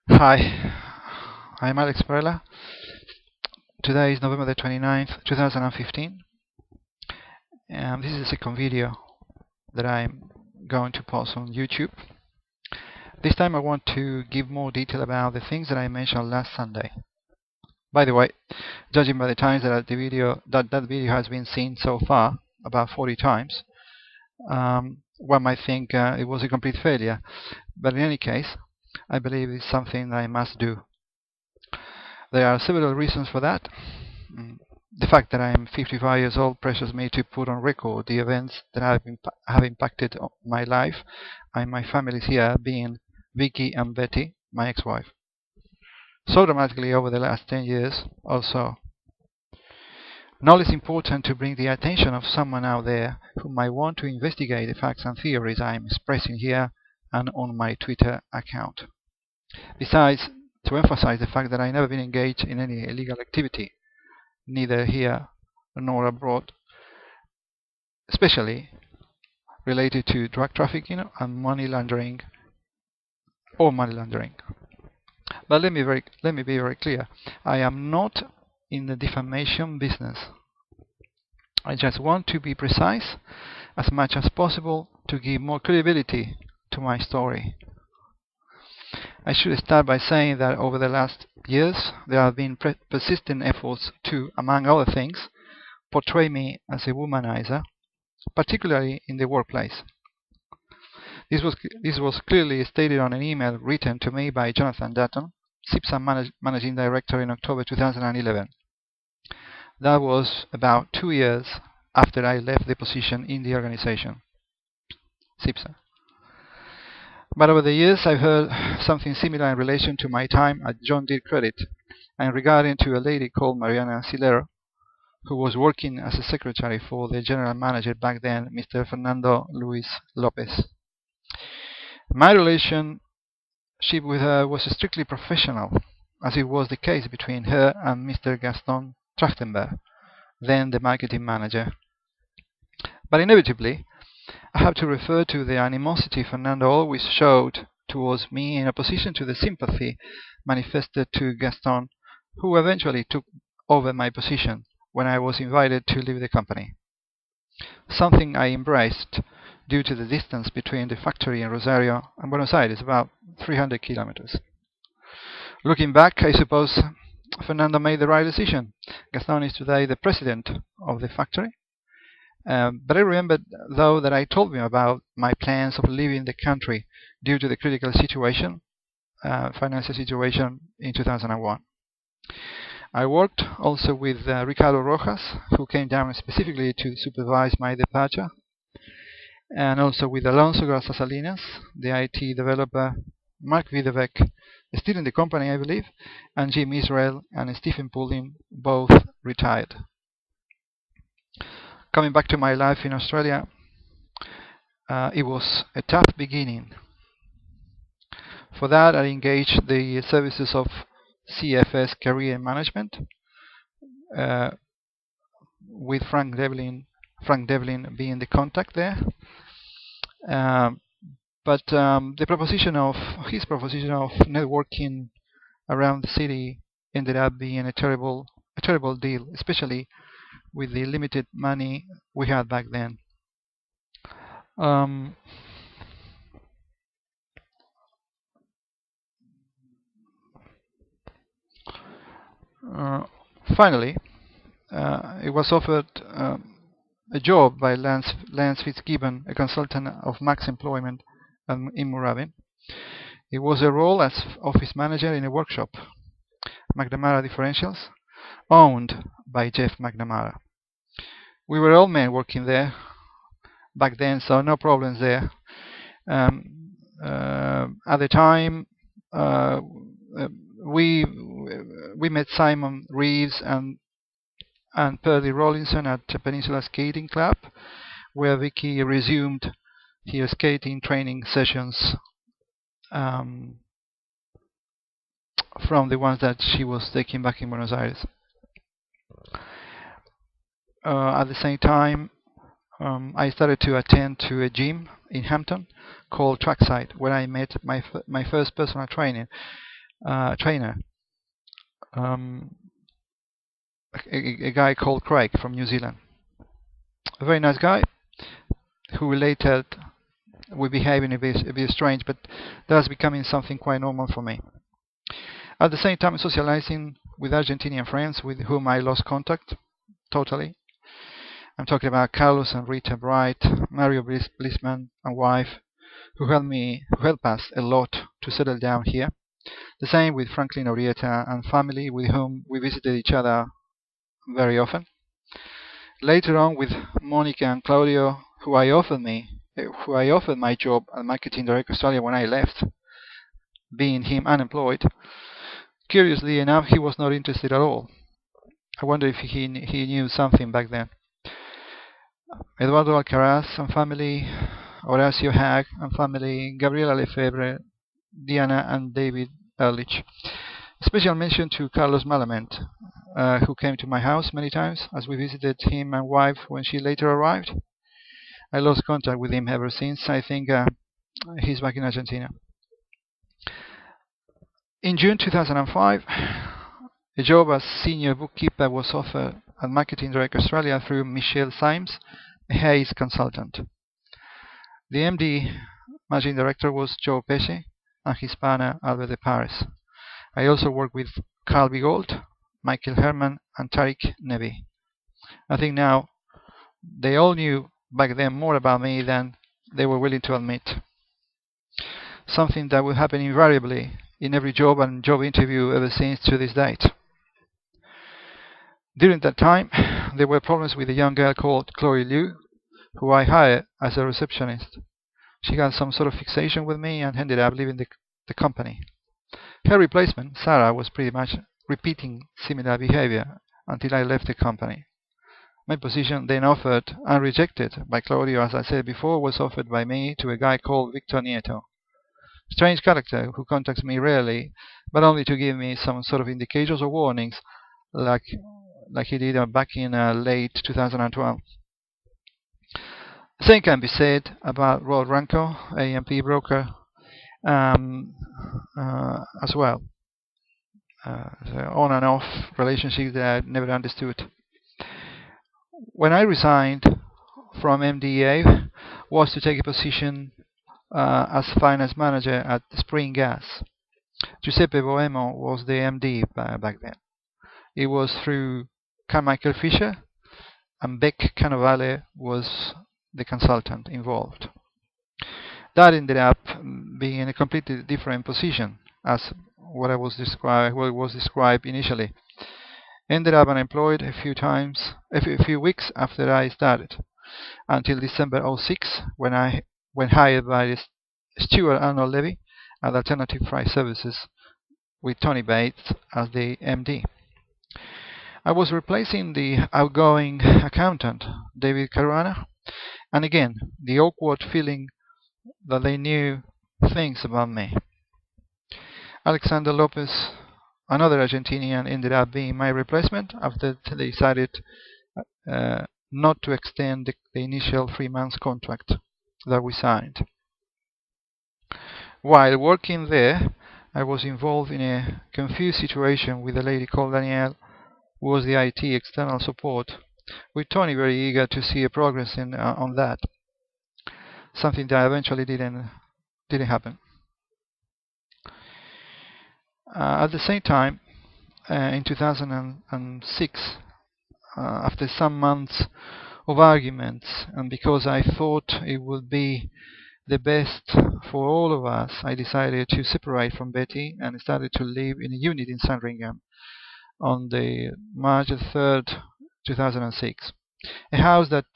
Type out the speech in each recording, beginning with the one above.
Hi, I'm Alex Perella. Today is November the 29th, 2015, and this is the second video that I'm going to post on YouTube. This time I want to give more detail about the things that I mentioned last Sunday. By the way, judging by the times that that video has been seen so far, about 40 times, one might think it was a complete failure. But in any case, I believe it's something that I must do. There are several reasons for that. The fact that I'm 55 years old pressures me to put on record the events that have impacted my life and my families here, being Vicky and Betty, my ex-wife, so dramatically over the last 10 years or so. Now it's important to bring the attention of someone out there who might want to investigate the facts and theories I'm expressing here and on my Twitter account. Besides, to emphasize the fact that I've never been engaged in any illegal activity, neither here nor abroad, especially related to drug trafficking and money laundering or money laundering. But let me be very clear. I am not in the defamation business. I just want to be precise as much as possible to give more credibility to my story. I should start by saying that over the last years there have been persistent efforts to, among other things, portray me as a womanizer, particularly in the workplace. This was clearly stated on an email written to me by Jonathan Dutton, CIPSA Managing Director, in October 2011. That was about 2 years after I left the position in the organization, CIPSA. But over the years I've heard something similar in relation to my time at John Deere Credit and regarding to a lady called Mariana Silero, who was working as a secretary for the general manager back then, Mr. Fernando Luis Lopez. My relationship with her was strictly professional, as it was the case between her and Mr. Gaston Trachtenberg, then the marketing manager. But inevitably, I have to refer to the animosity Fernando always showed towards me in opposition to the sympathy manifested to Gaston, who eventually took over my position when I was invited to leave the company. Something I embraced due to the distance between the factory in Rosario and Buenos Aires, about 300 kilometers. Looking back, I suppose Fernando made the right decision. Gaston is today the president of the factory. But I remember, though, that I told him about my plans of leaving the country due to the critical situation, financial situation, in 2001. I worked also with Ricardo Rojas, who came down specifically to supervise my departure, and also with Alonso Garza Salinas, the IT developer, Mark Videvec, still in the company, I believe, and Jim Israel and Stephen Pulling, both retired. Coming back to my life in Australia, it was a tough beginning. For that, I engaged the services of CFS Career Management with Frank Devlin being the contact there. But his proposition of networking around the city ended up being a terrible deal, especially with the limited money we had back then. Finally, it was offered a job by Lance Fitzgibbon, a consultant of Max Employment in Moorabbin. It was a role as office manager in a workshop, McNamara Differentials, owned by Jeff McNamara. We were all men working there back then, so no problems there. At the time, we met Simon Reeves and Purdy Rollinson at Peninsula Skating Club, where Vicky resumed her skating training sessions from the ones that she was taking back in Buenos Aires. At the same time, I started to attend to a gym in Hampton called Trackside, where I met my first personal trainer, um, a guy called Craig from New Zealand. A very nice guy who related we behaving a bit strange, but that's becoming something quite normal for me. At the same time, socializing with Argentinian friends with whom I lost contact totally. I'm talking about Carlos and Rita Bright, Mario Blissman and wife, who helped us a lot to settle down here. The same with Franklin Orieta and family with whom we visited each other very often. Later on with Monica and Claudio, who I offered my job at Marketing Director Australia when I left, being him unemployed. Curiously enough, he was not interested at all. I wonder if he knew something back then. Eduardo Alcaraz and family, Horacio Hag and family, Gabriela Lefebvre, Diana and David Ehrlich. Special mention to Carlos Malament, who came to my house many times as we visited him and wife when she later arrived. I lost contact with him ever since. I think he's back in Argentina. In June 2005, a job as senior bookkeeper was offered at Marketing Director Australia through Michelle Symes, a Hayes consultant. The MD managing director was Joe Pesce and his partner Albert de Paris. I also worked with Carl Bigold, Michael Herman and Tariq Nebi. I think now they all knew back then more about me than they were willing to admit. Something that will happen invariably in every job and job interview ever since to this date. During that time, there were problems with a young girl called Chloe Liu, who I hired as a receptionist. She had some sort of fixation with me and ended up leaving the company. Her replacement, Sarah, was pretty much repeating similar behavior until I left the company. My position, then offered and rejected by Claudio, as I said before, was offered by me to a guy called Victor Nieto. Strange character who contacts me rarely, but only to give me some sort of indicators or warnings, like he did back in late 2012. The same can be said about Rod Ranko, AMP broker, as well. The on and off relationship that I never understood. When I resigned from MDA, was to take a position as finance manager at Spring Gas. Giuseppe Boemo was the MD back then. It was through Carmichael Fisher, and Beck Canovale was the consultant involved. That ended up being in a completely different position as what was described initially. Ended up unemployed a few weeks after I started, until December 2006, when hired by Stuart Arnold Levy at Alternative Price Services with Tony Bates as the MD. I was replacing the outgoing accountant, David Caruana, and again, the awkward feeling that they knew things about me. Alexander Lopez, another Argentinian, ended up being my replacement after they decided not to extend the initial 3 months contract that we signed. While working there, I was involved in a confused situation with a lady called Danielle, who was the IT external support, with Tony very eager to see a progress on that. Something that eventually didn't happen. At the same time, in 2006, after some months of arguments, and because I thought it would be the best for all of us, I decided to separate from Betty and started to live in a unit in Sandringham on the March 3rd, 2006. A house that,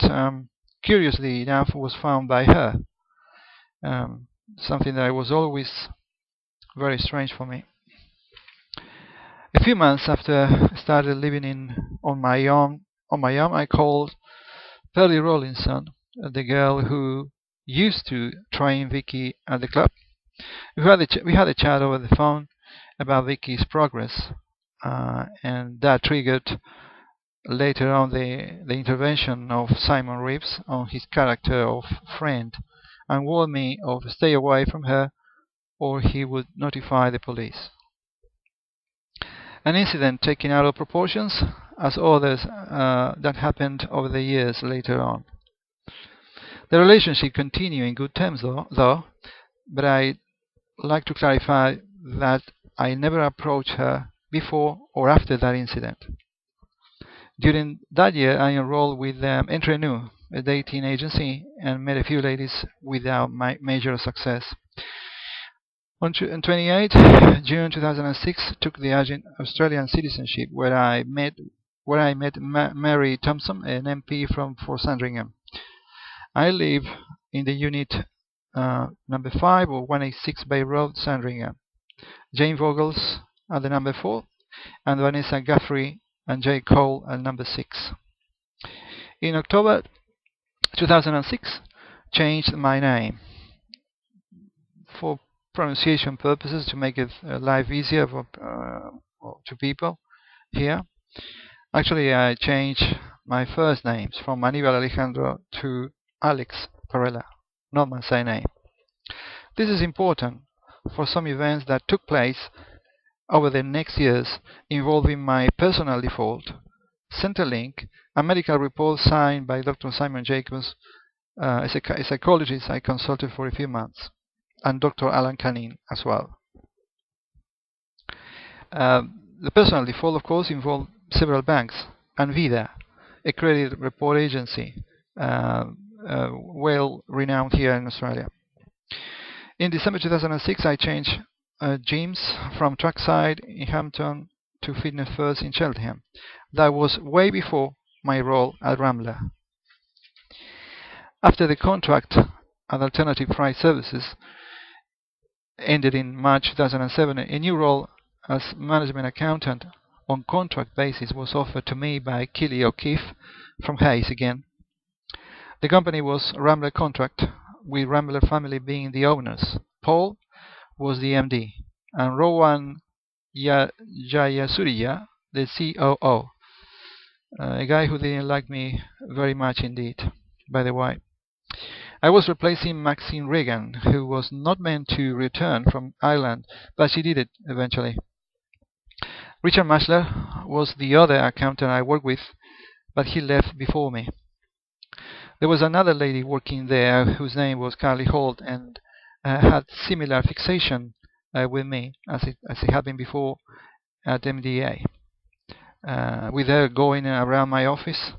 curiously enough, was found by her. Something that was always very strange for me. A few months after I started living on my own, I called Pearlie Rollinson, the girl who used to train Vicky at the club. We had a chat over the phone about Vicky's progress, and that triggered later on the intervention of Simon Reeves on his character of friend and warned me of stay away from her or he would notify the police. An incident taken out of proportions, as others that happened over the years later on. The relationship continued in good terms though, but I'd like to clarify that I never approached her before or after that incident. During that year, I enrolled with Entre Nous, a dating agency, and met a few ladies without major success. On 28 June 2006, took the Australian citizenship, where I met Mary Thompson, an MP from Fort Sandringham. I live in the unit number 5 or 186 Bay Road, Sandringham. Jane Vogels at the number 4, and Vanessa Guthrie and Jay Cole at number 6. In October 2006, changed my name for pronunciation purposes, to make it life easier for to people here. Actually, I changed my first names from Anibal Alejandro to Alex Perella, not my same name. This is important for some events that took place over the next years involving my personal default, Centrelink, a medical report signed by Dr. Simon Jacobs, a psychologist I consulted for a few months, and Dr. Alan Canning as well. The personal default, of course, involved several banks and Vida, a credit report agency, well renowned here in Australia. In December 2006, I changed gyms from Trackside in Hampton to Fitness First in Cheltenham. That was way before my role at Rambler. After the contract at Alternative Price Services ended in March 2007, a new role as management accountant on contract basis was offered to me by Kelly O'Keefe from Hayes again. The company was Rambler Contract, with Rambler family being the owners. Paul was the MD, and Rowan Jayasuriya the COO. A guy who didn't like me very much indeed, by the way. I was replacing Maxine Reagan, who was not meant to return from Ireland, but she did it eventually. Richard Mashler was the other accountant I worked with, but he left before me. There was another lady working there whose name was Carly Holt, and had similar fixation with me as it had been before at MDA, with her going around my office,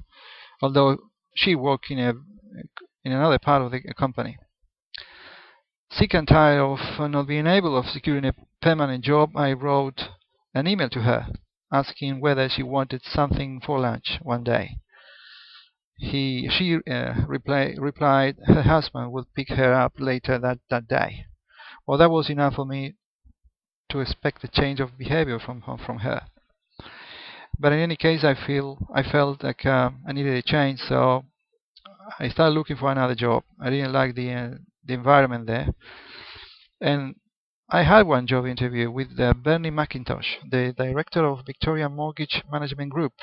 although she worked in another part of the company. Sick and tired of not being able of securing a permanent job, I wrote an email to her asking whether she wanted something for lunch one day. She replied her husband would pick her up later that day. Well, that was enough for me to expect a change of behavior from her. But in any case, I felt like I needed a change, so I started looking for another job. I didn't like the environment there, and I had one job interview with Bernie McIntosh, the director of Victoria Mortgage Management Group,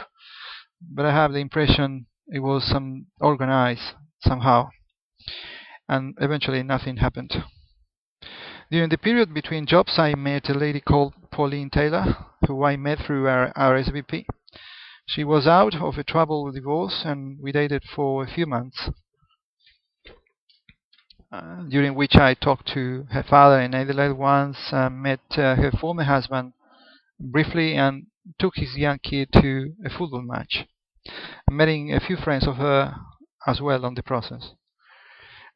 but I have the impression it was organized somehow, and eventually nothing happened. During the period between jobs, I met a lady called Pauline Taylor, who I met through our RSVP. She was out of a troubled divorce, and we dated for a few months, during which I talked to her father in Adelaide once, met her former husband briefly, and took his young kid to a football match, meeting a few friends of her as well on the process.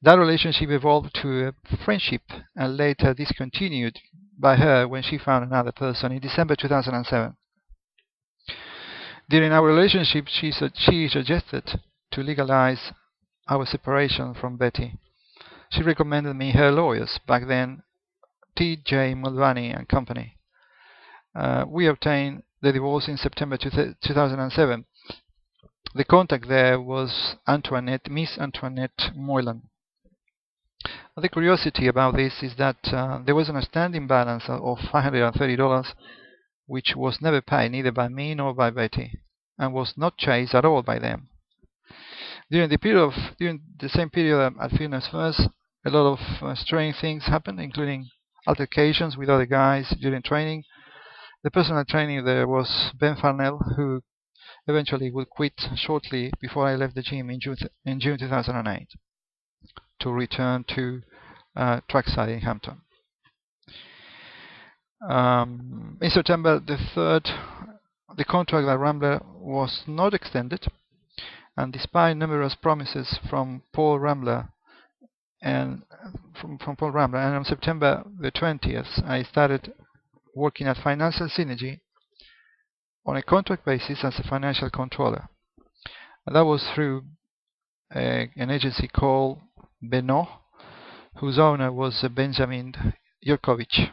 That relationship evolved to a friendship and later discontinued by her when she found another person in December 2007. During our relationship, she suggested to legalize our separation from Betty. She recommended me her lawyers, back then T.J. Mulvaney and Company. We obtained the divorce in September 2007. The contact there was Miss Antoinette Moylan. The curiosity about this is that there was an outstanding balance of $530, which was never paid neither by me nor by Betty, and was not chased at all by them. During the same period at Fitness First, A lot of strange things happened, including altercations with other guys during training. The personal trainer there was Ben Farnell, who eventually would quit shortly before I left the gym in June 2008 to return to trackside in Hampton. In September the 3rd, the contract at Rambler was not extended, and despite numerous promises from Paul Rambler and on September the 20th, I started working at Financial Synergy on a contract basis as a financial controller. And that was through an agency called Beno, whose owner was Benjamin Jurkovic.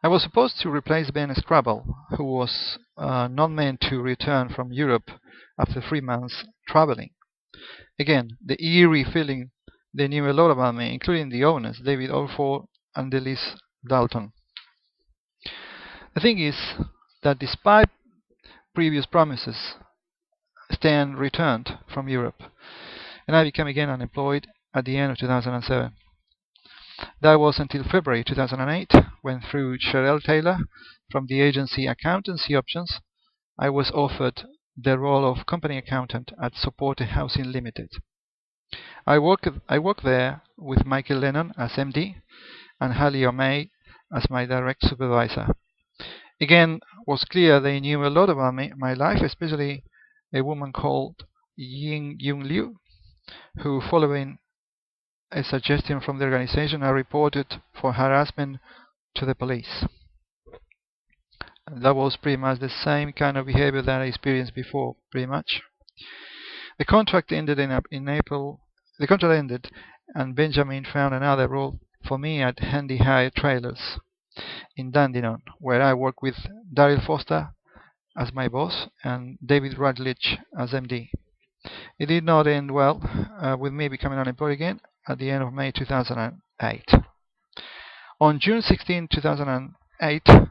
I was supposed to replace Ben Scrabble, who was not meant to return from Europe after 3 months traveling. Again, the eerie feeling they knew a lot about me, including the owners, David Orford and Delise Dalton. The thing is that despite previous promises, Stan returned from Europe, and I became again unemployed at the end of 2007. That was until February 2008, when through Cheryl Taylor from the agency Accountancy Options, I was offered the role of company accountant at Supported Housing Limited. I worked there with Michael Lennon as MD and Hallie O'May as my direct supervisor. Again, was clear they knew a lot about my life, especially a woman called Ying Yung Liu, who, following a suggestion from the organization, I reported for harassment to the police. That was pretty much the same kind of behavior that I experienced before, pretty much. The contract ended in April. The contract ended, and Benjamin found another role for me at Handy Hire Trailers in Dandenong, where I worked with Daryl Foster as my boss and David Rutledge as MD. It did not end well with me becoming unemployed again at the end of May 2008. On June 16, 2008, I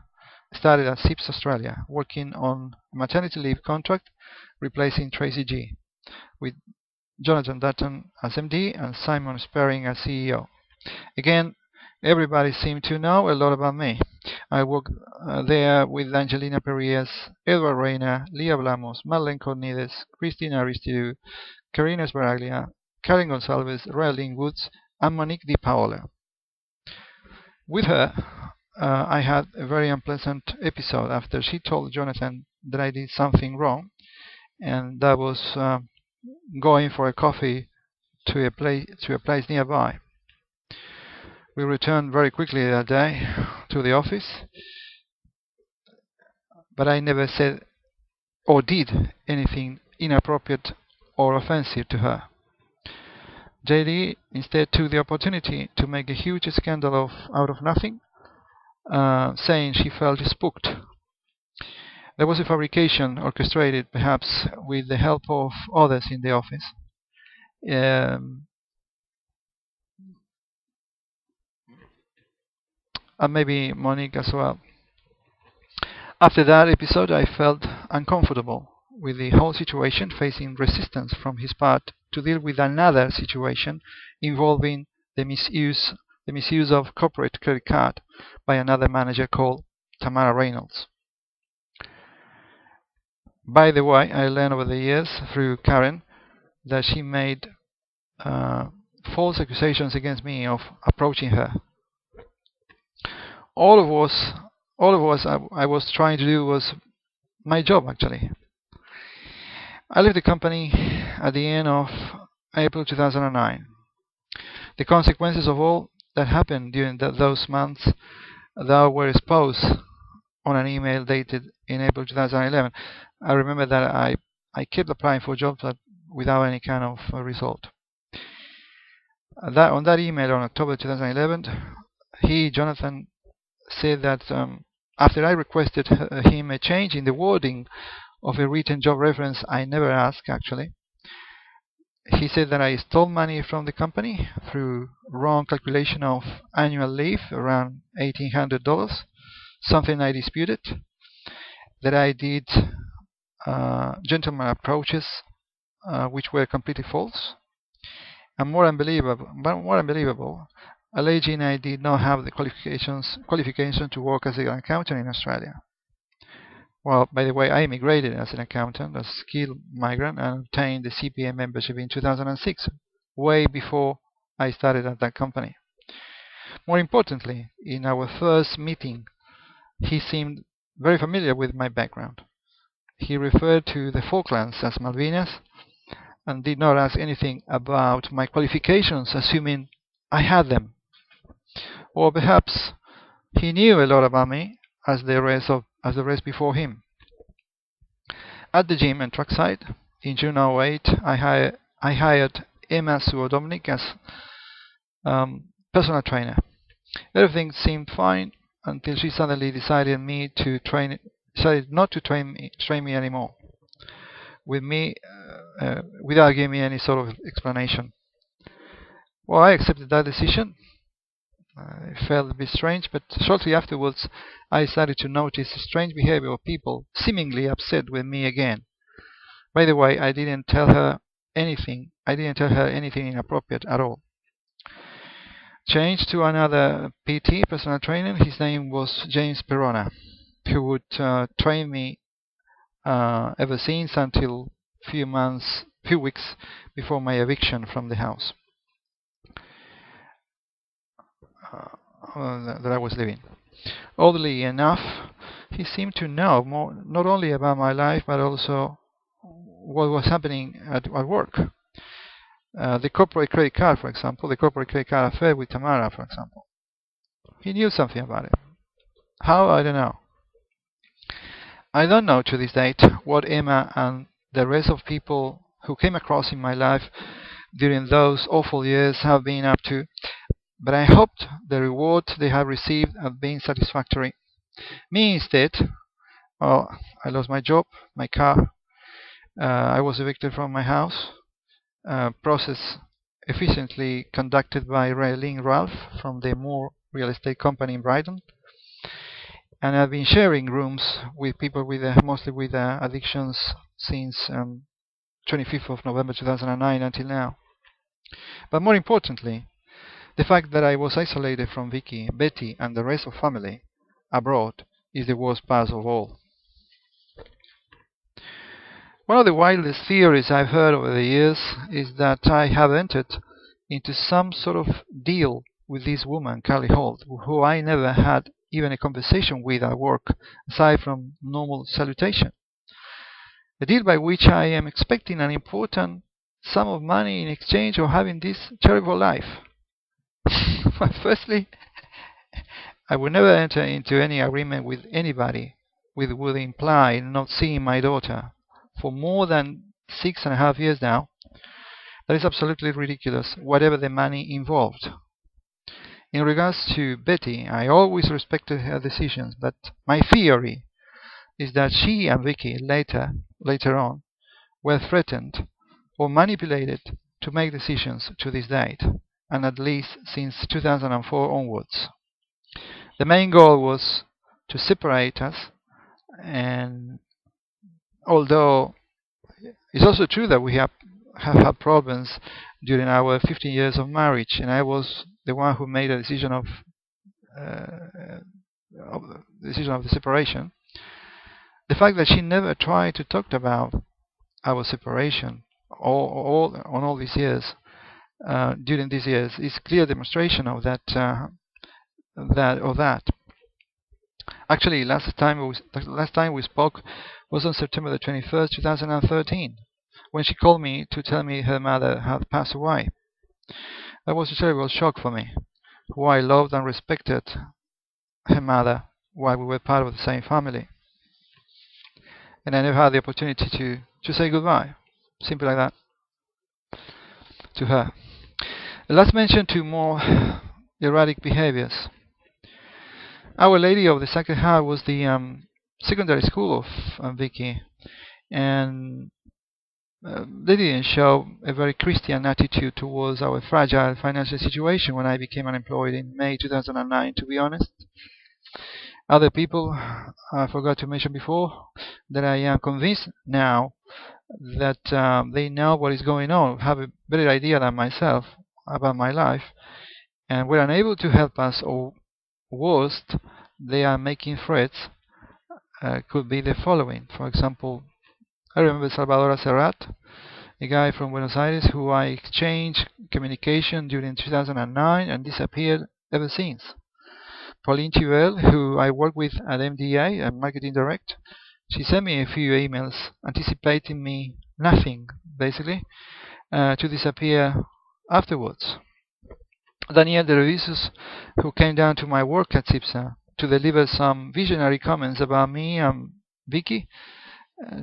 started at SIPS Australia, working on a maternity leave contract replacing Tracy G, with Jonathan Dutton as MD and Simon Sperring as CEO. Again, everybody seemed to know a lot about me. I worked there with Angelina Perez, Edward Reyna, Leah Blamos, Madeleine Cornides, Christina Aristidou, Karina Sbaraglia, Karen Gonsalves, Raylene Woods, and Monique Di Paola. With her, I had a very unpleasant episode after she told Jonathan that I did something wrong, and that was going for a coffee to a place nearby. We returned very quickly that day to the office, but I never said or did anything inappropriate or offensive to her. JD instead took the opportunity to make a huge scandal out of nothing, saying she felt spooked. There was a fabrication orchestrated, perhaps with the help of others in the office. And maybe Monique as well. After that episode, I felt uncomfortable with the whole situation, facing resistance from his part to deal with another situation involving the misuse of corporate credit card by another manager called Tamara Reynolds. By the way, I learned over the years through Karen that she made false accusations against me of approaching her. All of what I was trying to do was my job, actually. I left the company at the end of April 2009. The consequences of all that happened during those months that were exposed on an email dated in April 2011. I remember that I kept applying for jobs without any kind of result. On that email on October 2011, Jonathan, said that after I requested him a change in the wording of a written job reference I never asked, actually, he said that I stole money from the company through wrong calculation of annual leave, around $1,800, something I disputed, that I did gentleman approaches which were completely false, And more unbelievable, alleging I did not have the qualification to work as an accountant in Australia. Well, by the way, I immigrated as an accountant, a skilled migrant, and obtained the CPA membership in 2006, way before I started at that company. More importantly, in our first meeting, he seemed very familiar with my background. He referred to the Falklands as Malvinas and did not ask anything about my qualifications, assuming I had them. Or perhaps he knew a lot about me, as the rest before him. At the gym and trackside, in June 2008, I hired Emma Suodomnik as personal trainer. Everything seemed fine until she suddenly decided not to train me anymore, without giving me any sort of explanation. Well, I accepted that decision. It felt a bit strange, but shortly afterwards I started to notice the strange behavior of people seemingly upset with me again. By the way, I didn't tell her anything inappropriate at all. Changed to another PT, personal trainer. His name was James Perona, who would train me ever since until few weeks before my eviction from the house that I was living. Oddly enough, he seemed to know more, not only about my life, but also what was happening at work. The corporate credit card, for example, the corporate credit card affair with Tamara, for example. He knew something about it. How? I don't know. I don't know to this date what Emma and the rest of people who came across in my life during those awful years have been up to, but I hoped the rewards they have received have been satisfactory. Me instead, I lost my job, my car, I was evicted from my house, process efficiently conducted by Raylene Ralph from the Moore Real Estate Company in Brighton, and I've been sharing rooms with people mostly with addictions since 25th of November 2009 until now. But more importantly, the fact that I was isolated from Vicky, Betty, and the rest of family abroad is the worst part of all. One of the wildest theories I've heard over the years is that I have entered into some sort of deal with this woman, Carly Holt, who I never had even a conversation with at work, aside from normal salutation. A deal by which I am expecting an important sum of money in exchange of having this terrible life. Well, firstly, I would never enter into any agreement with anybody which would imply not seeing my daughter for more than 6.5 years now. That is absolutely ridiculous, whatever the money involved. In regards to Betty, I always respected her decisions, but my theory is that she and Vicky later on were threatened or manipulated to make decisions to this date, and at least since 2004 onwards. The main goal was to separate us, and although it's also true that we have had problems during our 15 years of marriage, and I was the one who made a decision of the separation. The fact that she never tried to talk about our separation all these years during these years is clear demonstration of that. Actually, last time we spoke was on September the 21st, 2013, when she called me to tell me her mother had passed away. That was a terrible shock for me, who I loved and respected her mother while we were part of the same family. And I never had the opportunity to say goodbye, simply like that, to her. Let's mention two more erratic behaviors. Our Lady of the Sacred Heart was the secondary school of Vicky, and they didn't show a very Christian attitude towards our fragile financial situation when I became unemployed in May 2009, to be honest. Other people, I forgot to mention before, that I am convinced now that they know what is going on, have a better idea than myself about my life, and were unable to help us, or worst, they are making threats, could be the following. For example, I remember Salvador Serrat, a guy from Buenos Aires who I exchanged communication during 2009 and disappeared ever since. Pauline Chivel, who I work with at MDA, a Marketing Direct, she sent me a few emails anticipating me nothing, basically, to disappear afterwards. Daniel de Revisos, who came down to my work at CIPSA to deliver some visionary comments about me and Vicky,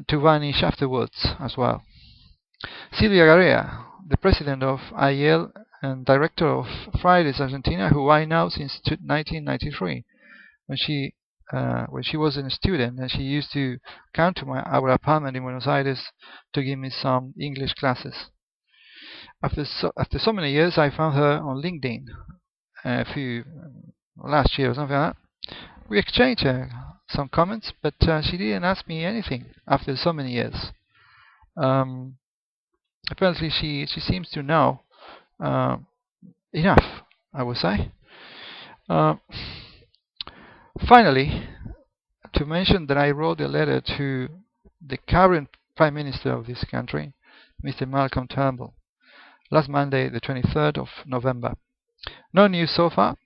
to vanish afterwards as well. Silvia Garea, the president of IEL and director of Fridays Argentina, who I know since 1993, when she was a student, and she used to come to our apartment in Buenos Aires to give me some English classes. After so many years, I found her on LinkedIn last year or something like that. We exchanged some comments, but she didn't ask me anything after so many years. Apparently, she seems to know enough, I would say. Finally, to mention that I wrote a letter to the current Prime Minister of this country, Mr. Malcolm Turnbull, last Monday, the 23rd of November. No news so far,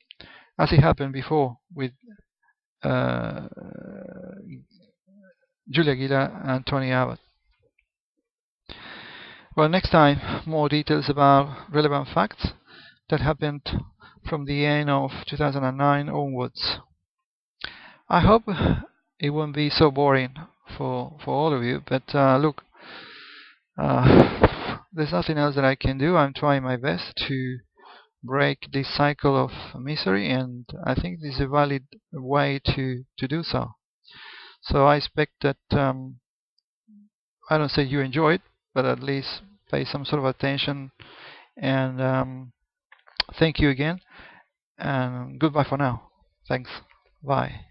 as it happened before with Julia Gillard and Tony Abbott. Well, next time, more details about relevant facts that happened from the end of 2009 onwards. I hope it won't be so boring for all of you, but look, there's nothing else that I can do. I'm trying my best to break this cycle of misery, and I think this is a valid way to do so. So I expect that I don't say you enjoy it, but at least pay some sort of attention, and thank you again, and goodbye for now. Thanks. Bye.